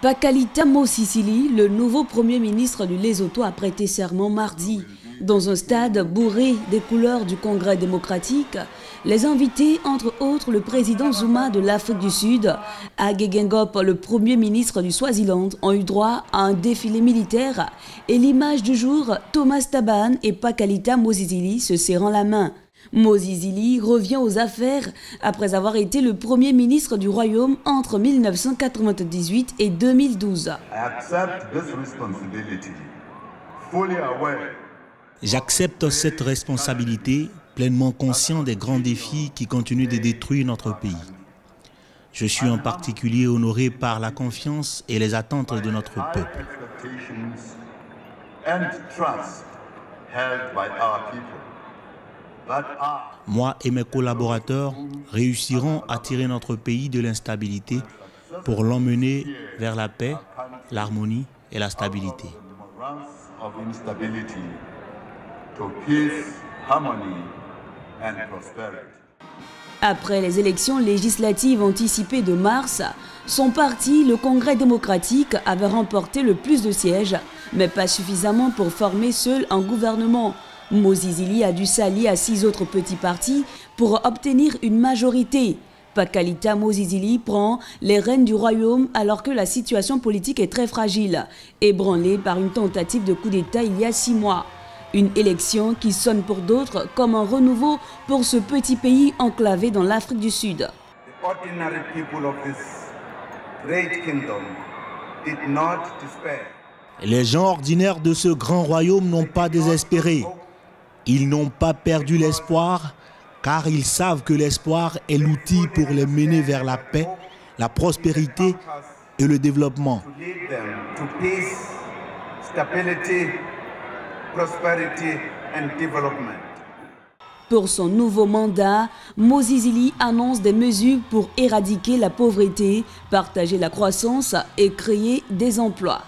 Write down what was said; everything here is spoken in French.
Pakalita Mosisili, le nouveau premier ministre du Lesotho, a prêté serment mardi. Dans un stade bourré des couleurs du Congrès démocratique, les invités, entre autres le président Zuma de l'Afrique du Sud, Hage Geingob, le premier ministre du Swaziland, ont eu droit à un défilé militaire et l'image du jour, Thomas Thabane et Pakalita Mosisili se serrant la main. Mosisili revient aux affaires après avoir été le premier ministre du royaume entre 1998 et 2012. J'accepte cette responsabilité, pleinement conscient des grands défis qui continuent de détruire notre pays. Je suis en particulier honoré par la confiance et les attentes de notre peuple. Moi et mes collaborateurs réussirons à tirer notre pays de l'instabilité pour l'emmener vers la paix, l'harmonie et la stabilité. Après les élections législatives anticipées de mars, son parti, le Congrès démocratique, avait remporté le plus de sièges, mais pas suffisamment pour former seul un gouvernement. Mosisili a dû s'allier à 6 autres petits partis pour obtenir une majorité. Pakalita Mosisili prend les rênes du royaume alors que la situation politique est très fragile, ébranlée par une tentative de coup d'État il y a 6 mois. Une élection qui sonne pour d'autres comme un renouveau pour ce petit pays enclavé dans l'Afrique du Sud. Les gens ordinaires de ce grand royaume n'ont pas désespéré. Ils n'ont pas perdu l'espoir, car ils savent que l'espoir est l'outil pour les mener vers la paix, la prospérité et le développement. Pour son nouveau mandat, Mosisili annonce des mesures pour éradiquer la pauvreté, partager la croissance et créer des emplois.